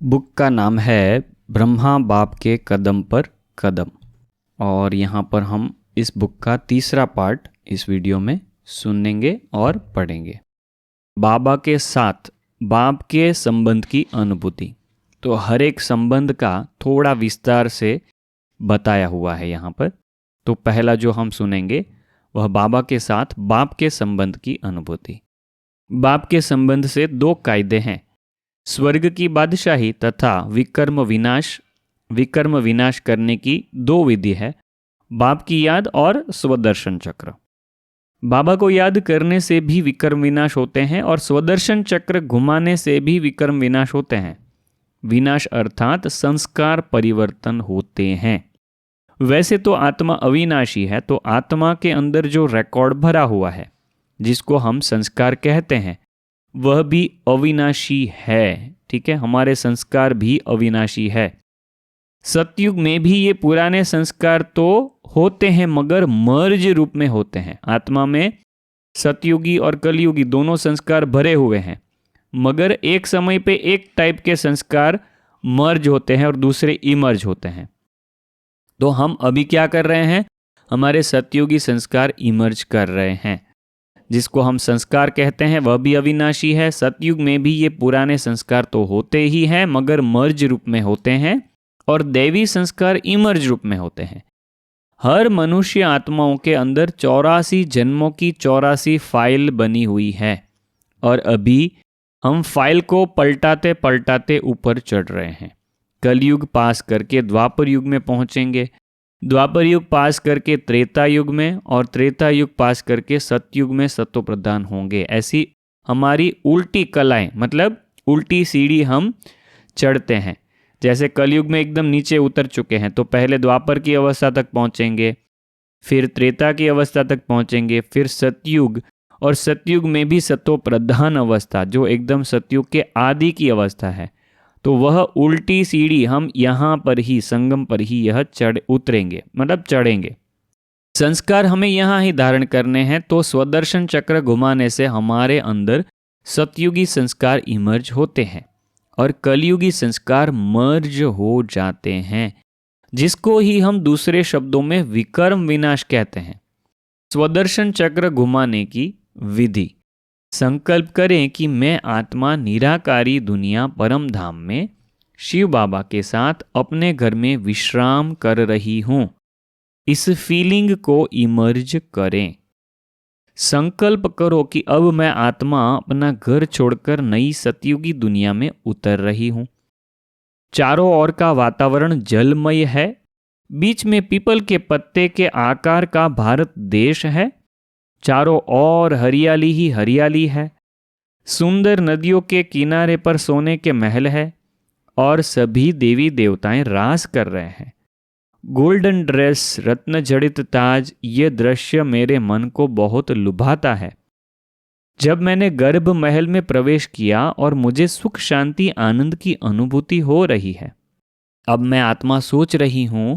Book का नाम है ब्रह्मा बाप के कदम पर कदम। और यहाँ पर हम इस बुक का तीसरा पार्ट इस वीडियो में सुनेंगे और पढ़ेंगे। बाबा के साथ बाप के संबंध की अनुभूति। तो हर एक संबंध का थोड़ा विस्तार से बताया हुआ है यहाँ पर। तो पहला जो हम सुनेंगे वह बाबा के साथ बाप के संबंध की अनुभूति। बाप के संबंध से दो कायदे हैं, स्वर्ग की बादशाही तथा विकर्म विनाश करने की दो विधि है, बाप की याद और स्वदर्शन चक्र। बाबा को याद करने से भी विकर्म विनाश होते हैं और स्वदर्शन चक्र घुमाने से भी विकर्म विनाश होते हैं। विनाश अर्थात संस्कार परिवर्तन होते हैं। वैसे तो आत्मा अविनाशी है, तो आत्मा के अंदर जो रिकॉर्ड भरा हुआ है जिसको हम संस्कार कहते हैं वह भी अविनाशी है। ठीक है, हमारे संस्कार भी अविनाशी है। सतयुग में भी ये पुराने संस्कार तो होते हैं मगर मर्ज रूप में होते हैं। आत्मा में सतयुगी और कलयुगी दोनों संस्कार भरे हुए हैं, मगर एक समय पे एक टाइप के संस्कार मर्ज होते हैं और दूसरे इमर्ज होते हैं। तो हम अभी क्या कर रहे हैं, हमारे सतयुगी संस्कार इमर्ज कर रहे हैं। जिसको हम संस्कार कहते हैं वह भी अविनाशी है। सतयुग में भी ये पुराने संस्कार तो होते ही हैं मगर मर्ज रूप में होते हैं, और दैवी संस्कार इमर्ज रूप में होते हैं। हर मनुष्य आत्माओं के अंदर 84 जन्मों की 84 फाइल बनी हुई है, और अभी हम फाइल को पलटाते पलटाते ऊपर चढ़ रहे हैं। कलयुग पास करके द्वापर युग में पहुंचेंगे, द्वापर युग पास करके त्रेता युग में, और त्रेता युग पास करके सतयुग में सतो प्रधान होंगे। ऐसी हमारी उल्टी कलाएं, मतलब उल्टी सीढ़ी हम चढ़ते हैं। जैसे कलयुग में एकदम नीचे उतर चुके हैं, तो पहले द्वापर की अवस्था तक पहुंचेंगे, फिर त्रेता की अवस्था तक पहुंचेंगे, फिर सतयुग, और सतयुग में भी सतो प्रधान अवस्था जो एकदम सतयुग के आदि की अवस्था है। तो वह उल्टी सीढ़ी हम यहाँ पर ही संगम पर ही यह उतरेंगे, मतलब चढ़ेंगे। संस्कार हमें यहाँ ही धारण करने हैं, तो स्वदर्शन चक्र घुमाने से हमारे अंदर सतयुगी संस्कार इमर्ज होते हैं और कलयुगी संस्कार मर्ज हो जाते हैं, जिसको ही हम दूसरे शब्दों में विकर्म विनाश कहते हैं। स्वदर्शन चक्र घुमाने की विधि। संकल्प करें कि मैं आत्मा निराकारी दुनिया परम धाम में शिव बाबा के साथ अपने घर में विश्राम कर रही हूं। इस फीलिंग को इमर्ज करें। संकल्प करो कि अब मैं आत्मा अपना घर छोड़कर नई सतयुगी दुनिया में उतर रही हूं। चारों ओर का वातावरण जलमय है, बीच में पीपल के पत्ते के आकार का भारत देश है, चारों ओर हरियाली ही हरियाली है, सुंदर नदियों के किनारे पर सोने के महल है और सभी देवी देवताएं रास कर रहे हैं। गोल्डन ड्रेस, रत्न जड़ित ताज, ये दृश्य मेरे मन को बहुत लुभाता है। जब मैंने गर्भ महल में प्रवेश किया और मुझे सुख शांति आनंद की अनुभूति हो रही है। अब मैं आत्मा सोच रही हूं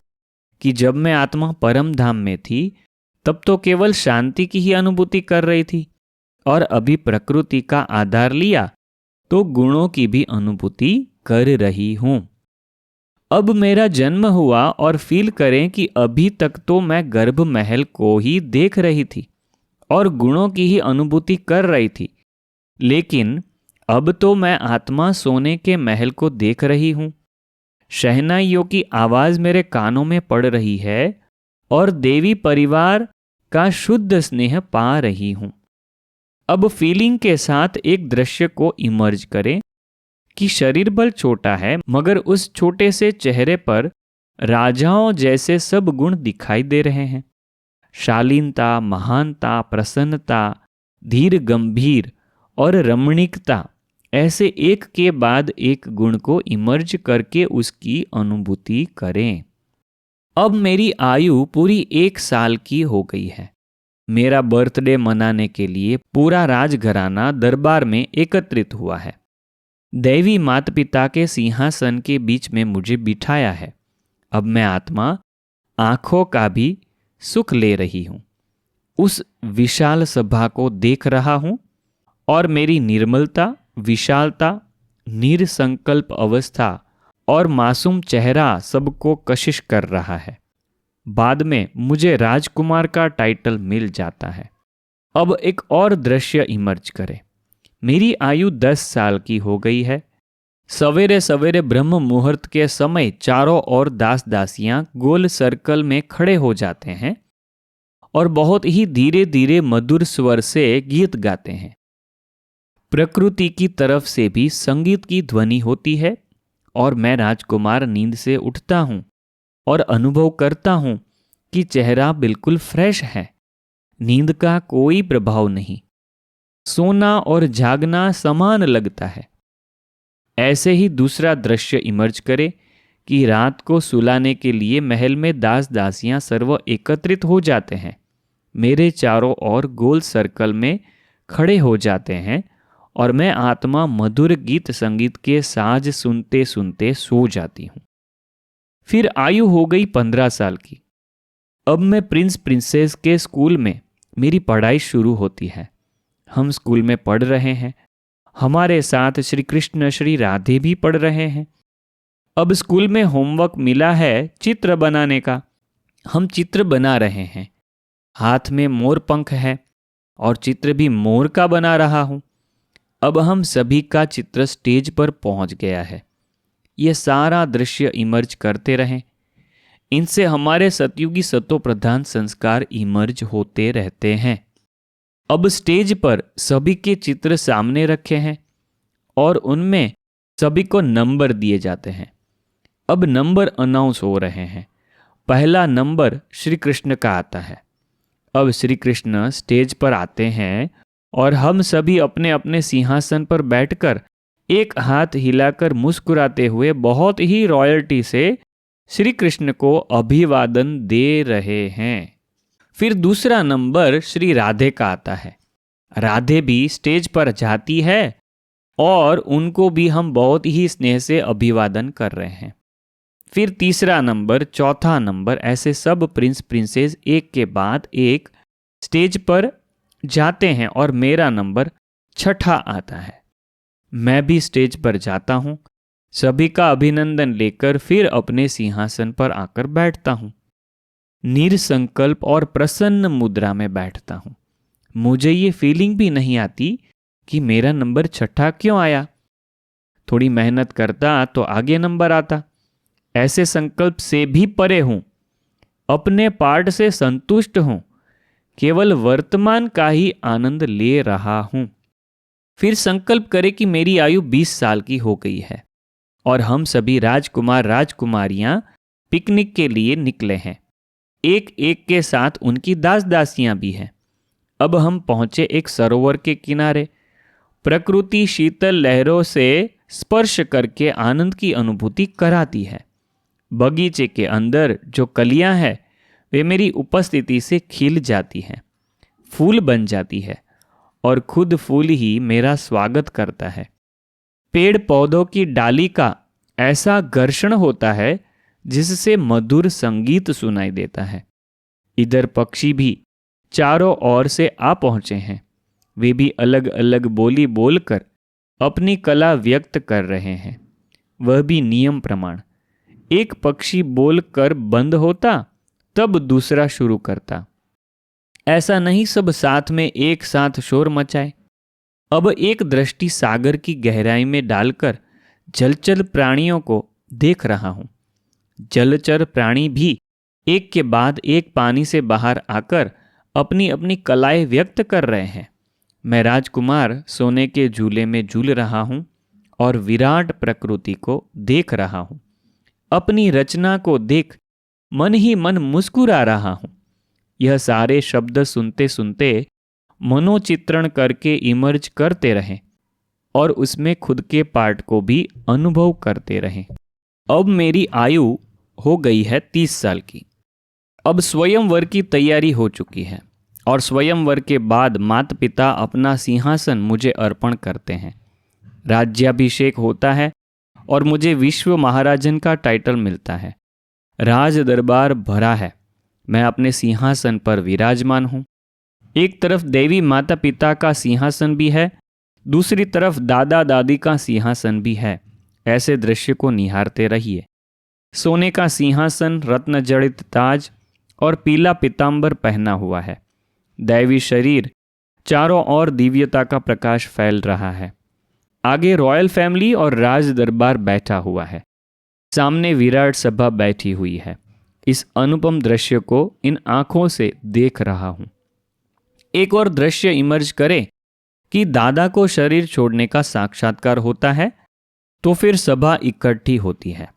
कि जब मैं आत्मा परम धाम में थी तब तो केवल शांति की ही अनुभूति कर रही थी, और अभी प्रकृति का आधार लिया तो गुणों की भी अनुभूति कर रही हूं। अब मेरा जन्म हुआ और फील करें कि अभी तक तो मैं गर्भ महल को ही देख रही थी और गुणों की ही अनुभूति कर रही थी, लेकिन अब तो मैं आत्मा सोने के महल को देख रही हूं। शहनाइयों की आवाज मेरे कानों में पड़ रही है और देवी परिवार का शुद्ध स्नेह पा रही हूं। अब फीलिंग के साथ एक दृश्य को इमर्ज करें कि शरीर बल छोटा है मगर उस छोटे से चेहरे पर राजाओं जैसे सब गुण दिखाई दे रहे हैं। शालीनता, महानता, प्रसन्नता, धीर गंभीर और रमणीकता, ऐसे एक के बाद एक गुण को इमर्ज करके उसकी अनुभूति करें। अब मेरी आयु पूरी 1 साल की हो गई है। मेरा बर्थडे मनाने के लिए पूरा राजघराना दरबार में एकत्रित हुआ है। दैवी माता पिता के सिंहासन के बीच में मुझे बिठाया है। अब मैं आत्मा आंखों का भी सुख ले रही हूं। उस विशाल सभा को देख रहा हूं और मेरी निर्मलता, विशालता, निरसंकल्प अवस्था और मासूम चेहरा सबको कशिश कर रहा है। बाद में मुझे राजकुमार का टाइटल मिल जाता है। अब एक और दृश्य इमर्ज करे। मेरी आयु 10 साल की हो गई है। सवेरे सवेरे ब्रह्म मुहूर्त के समय चारों ओर दास दासियां गोल सर्कल में खड़े हो जाते हैं और बहुत ही धीरे धीरे मधुर स्वर से गीत गाते हैं। प्रकृति की तरफ से भी संगीत की ध्वनि होती है और मैं राजकुमार नींद से उठता हूँ और अनुभव करता हूँ कि चेहरा बिल्कुल फ्रेश है। नींद का कोई प्रभाव नहीं। सोना और जागना समान लगता है। ऐसे ही दूसरा दृश्य इमर्ज करे कि रात को सुलाने के लिए महल में दास दासियां सर्व एकत्रित हो जाते हैं, मेरे चारों ओर गोल सर्कल में खड़े हो जाते हैं और मैं आत्मा मधुर गीत संगीत के साज सुनते सुनते सो जाती हूँ। फिर आयु हो गई 15 साल की। अब मैं प्रिंस प्रिंसेस के स्कूल में मेरी पढ़ाई शुरू होती है। हम स्कूल में पढ़ रहे हैं। हमारे साथ श्री कृष्ण श्री राधे भी पढ़ रहे हैं। अब स्कूल में होमवर्क मिला है चित्र बनाने का। हम चित्र बना रहे हैं। हाथ में मोर पंख है और चित्र भी मोर का बना रहा हूं। अब हम सभी का चित्र स्टेज पर पहुंच गया है। यह सारा दृश्य इमर्ज करते रहें। इनसे हमारे सतयुगी सतो प्रधान संस्कार इमर्ज होते रहते हैं। अब स्टेज पर सभी के चित्र सामने रखे हैं और उनमें सभी को नंबर दिए जाते हैं। अब नंबर अनाउंस हो रहे हैं। पहला नंबर श्री कृष्ण का आता है। अब श्री कृष्ण स्टेज पर आते हैं और हम सभी अपने अपने सिंहासन पर बैठकर एक हाथ हिलाकर मुस्कुराते हुए बहुत ही रॉयल्टी से श्री कृष्ण को अभिवादन दे रहे हैं। फिर दूसरा नंबर श्री राधे का आता है। राधे भी स्टेज पर जाती है और उनको भी हम बहुत ही स्नेह से अभिवादन कर रहे हैं। फिर तीसरा नंबर, चौथा नंबर, ऐसे सब प्रिंस प्रिंसेस एक के बाद एक स्टेज पर जाते हैं और मेरा नंबर छठा आता है। मैं भी स्टेज पर जाता हूं, सभी का अभिनंदन लेकर फिर अपने सिंहासन पर आकर बैठता हूं। निरसंकल्प और प्रसन्न मुद्रा में बैठता हूं। मुझे ये फीलिंग भी नहीं आती कि मेरा नंबर छठा क्यों आया। थोड़ी मेहनत करता तो आगे नंबर आता। ऐसे संकल्प से भी परे हूं। अपने पार्ट से संतुष्ट हूं। केवल वर्तमान का ही आनंद ले रहा हूं। फिर संकल्प करें कि मेरी आयु 20 साल की हो गई है और हम सभी राजकुमार राजकुमारियां पिकनिक के लिए निकले हैं। एक एक के साथ उनकी दास दासियां भी हैं। अब हम पहुंचे एक सरोवर के किनारे। प्रकृति शीतल लहरों से स्पर्श करके आनंद की अनुभूति कराती है। बगीचे के अंदर जो कलियां हैं वे मेरी उपस्थिति से खिल जाती हैं, फूल बन जाती है और खुद फूल ही मेरा स्वागत करता है। पेड़ पौधों की डाली का ऐसा घर्षण होता है जिससे मधुर संगीत सुनाई देता है। इधर पक्षी भी चारों ओर से आ पहुंचे हैं। वे भी अलग अलग बोली बोलकर अपनी कला व्यक्त कर रहे हैं, वह भी नियम प्रमाण। एक पक्षी बोलकर बंद होता तब दूसरा शुरू करता। ऐसा नहीं सब साथ में एक साथ शोर मचाए। अब एक दृष्टि सागर की गहराई में डालकर जलचर प्राणियों को देख रहा हूं। जलचर प्राणी भी एक के बाद एक पानी से बाहर आकर अपनी अपनी कलाएं व्यक्त कर रहे हैं। मैं राजकुमार सोने के झूले में झूल रहा हूं और विराट प्रकृति को देख रहा हूं। अपनी रचना को देख मन ही मन मुस्कुरा रहा हूं। यह सारे शब्द सुनते सुनते मनोचित्रण करके इमर्ज करते रहें और उसमें खुद के पार्ट को भी अनुभव करते रहें। अब मेरी आयु हो गई है 30 साल की। अब स्वयंवर की तैयारी हो चुकी है और स्वयंवर के बाद माता पिता अपना सिंहासन मुझे अर्पण करते हैं। राज्याभिषेक होता है और मुझे विश्व महाराजन का टाइटल मिलता है। राज दरबार भरा है। मैं अपने सिंहासन पर विराजमान हूँ। एक तरफ देवी माता पिता का सिंहासन भी है दूसरी तरफ दादा दादी का सिंहासन भी है। ऐसे दृश्य को निहारते रहिए। सोने का सिंहासन, रत्न जड़ित ताज और पीला पीतांबर पहना हुआ है। दैवी शरीर, चारों ओर दिव्यता का प्रकाश फैल रहा है। आगे रॉयल फैमिली और राज दरबार बैठा हुआ है। सामने विराट सभा बैठी हुई है। इस अनुपम दृश्य को इन आंखों से देख रहा हूं। एक और दृश्य इमर्ज करे कि दादा को शरीर छोड़ने का साक्षात्कार होता है, तो फिर सभा इकट्ठी होती है।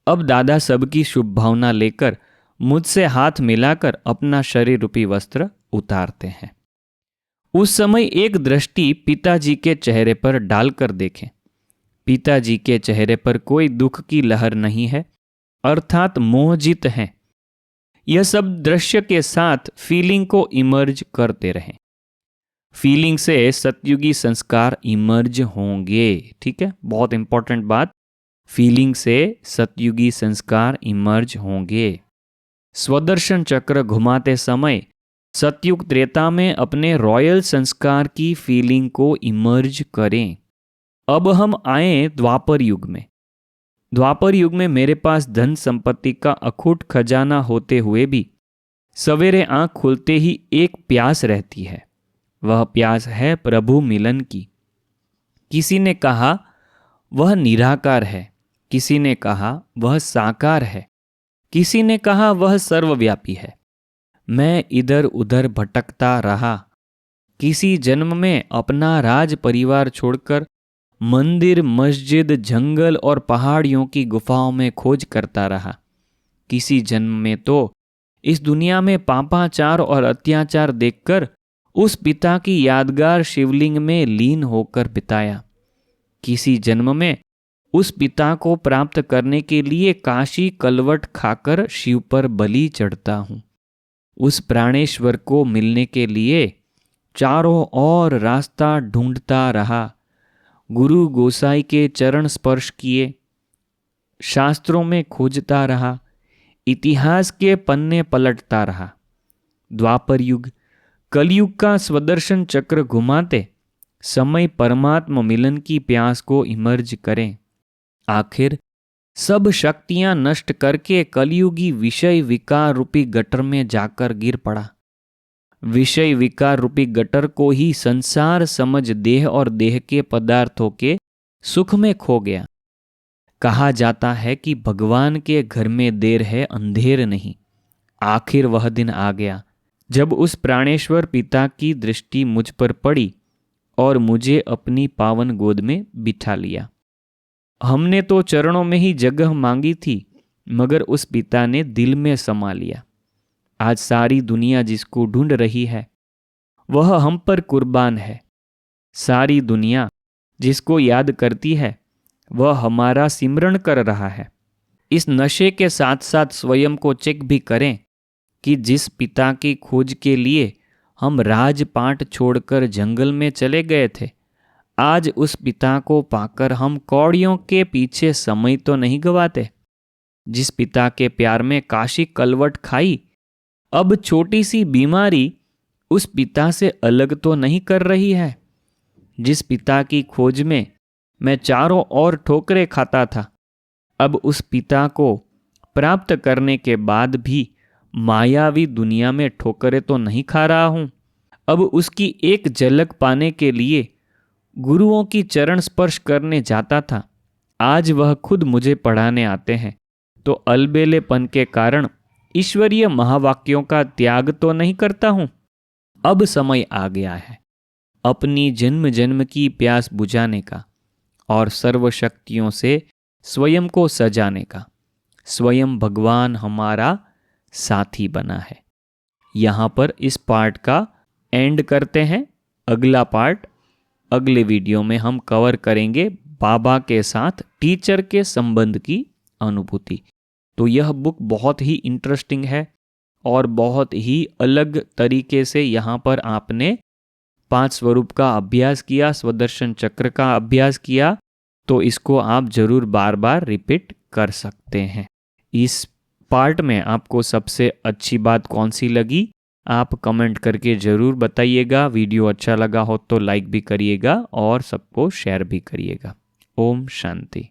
अब दादा सबकी शुभ भावना लेकर मुझसे हाथ मिलाकर अपना शरीर रूपी वस्त्र उतारते हैं। उस समय एक दृष्टि पिताजी के चेहरे पर डालकर देखें। पिताजी के चेहरे पर कोई दुख की लहर नहीं है, अर्थात मोहजित हैं। यह सब दृश्य के साथ फीलिंग को इमर्ज करते रहें। फीलिंग से सतयुगी संस्कार इमर्ज होंगे। ठीक है, बहुत इंपॉर्टेंट बात। फीलिंग से सतयुगी संस्कार इमर्ज होंगे। स्वदर्शन चक्र घुमाते समय सतयुग त्रेता में अपने रॉयल संस्कार की फीलिंग को इमर्ज करें। अब हम आए द्वापर युग में। द्वापर युग में मेरे पास धन संपत्ति का अखूट खजाना होते हुए भी सवेरे आंख खुलते ही एक प्यास रहती है। वह प्यास है प्रभु मिलन की। किसी ने कहा वह निराकार है, किसी ने कहा वह साकार है, किसी ने कहा वह सर्वव्यापी है। मैं इधर उधर भटकता रहा। किसी जन्म में अपना राज परिवार छोड़कर मंदिर, मस्जिद, जंगल और पहाड़ियों की गुफाओं में खोज करता रहा। किसी जन्म में तो इस दुनिया में पापाचार और अत्याचार देखकर उस पिता की यादगार शिवलिंग में लीन होकर बिताया। किसी जन्म में उस पिता को प्राप्त करने के लिए काशी कलवट खाकर शिव पर बलि चढ़ता हूँ। उस प्राणेश्वर को मिलने के लिए चारों ओर रास्ता ढूंढता रहा। गुरु गोसाई के चरण स्पर्श किए, शास्त्रों में खोजता रहा, इतिहास के पन्ने पलटता रहा। द्वापर युग, कलयुग का स्वदर्शन चक्र घुमाते समय परमात्मा मिलन की प्यास को इमर्ज करें। आखिर सब शक्तियां नष्ट करके कलयुगी विषय विकार रूपी गटर में जाकर गिर पड़ा। विषय विकार रूपी गटर को ही संसार समझ देह और देह के पदार्थों के सुख में खो गया। कहा जाता है कि भगवान के घर में देर है अंधेर नहीं। आखिर वह दिन आ गया जब उस प्राणेश्वर पिता की दृष्टि मुझ पर पड़ी और मुझे अपनी पावन गोद में बिठा लिया। हमने तो चरणों में ही जगह मांगी थी, मगर उस पिता ने दिल में समा लिया। आज सारी दुनिया जिसको ढूंढ रही है वह हम पर कुर्बान है। सारी दुनिया जिसको याद करती है वह हमारा सिमरण कर रहा है। इस नशे के साथ साथ स्वयं को चेक भी करें कि जिस पिता की खोज के लिए हम राजपाट छोड़कर जंगल में चले गए थे, आज उस पिता को पाकर हम कौड़ियों के पीछे समय तो नहीं गवाते। जिस पिता के प्यार में काशी कलवट खाई, अब छोटी सी बीमारी उस पिता से अलग तो नहीं कर रही है। जिस पिता की खोज में मैं चारों ओर ठोकरें खाता था, अब उस पिता को प्राप्त करने के बाद भी मायावी दुनिया में ठोकरें तो नहीं खा रहा हूं। अब उसकी एक झलक पाने के लिए गुरुओं की चरण स्पर्श करने जाता था, आज वह खुद मुझे पढ़ाने आते हैं, तो अलबेलेपन के कारण ईश्वरीय महावाक्यों का त्याग तो नहीं करता हूं। अब समय आ गया है अपनी जन्म जन्म की प्यास बुझाने का और सर्वशक्तियों से स्वयं को सजाने का। स्वयं भगवान हमारा साथी बना है। यहाँ पर इस पार्ट का एंड करते हैं। अगला पार्ट अगले वीडियो में हम कवर करेंगे बाबा के साथ टीचर के संबंध की अनुभूति। तो यह बुक बहुत ही इंटरेस्टिंग है और बहुत ही अलग तरीके से यहाँ पर आपने 5 स्वरूप का अभ्यास किया, स्वदर्शन चक्र का अभ्यास किया, तो इसको आप जरूर बार बार रिपीट कर सकते हैं। इस पार्ट में आपको सबसे अच्छी बात कौन सी लगी आप कमेंट करके ज़रूर बताइएगा। वीडियो अच्छा लगा हो तो लाइक भी करिएगा और सबको शेयर भी करिएगा। ओम शांति।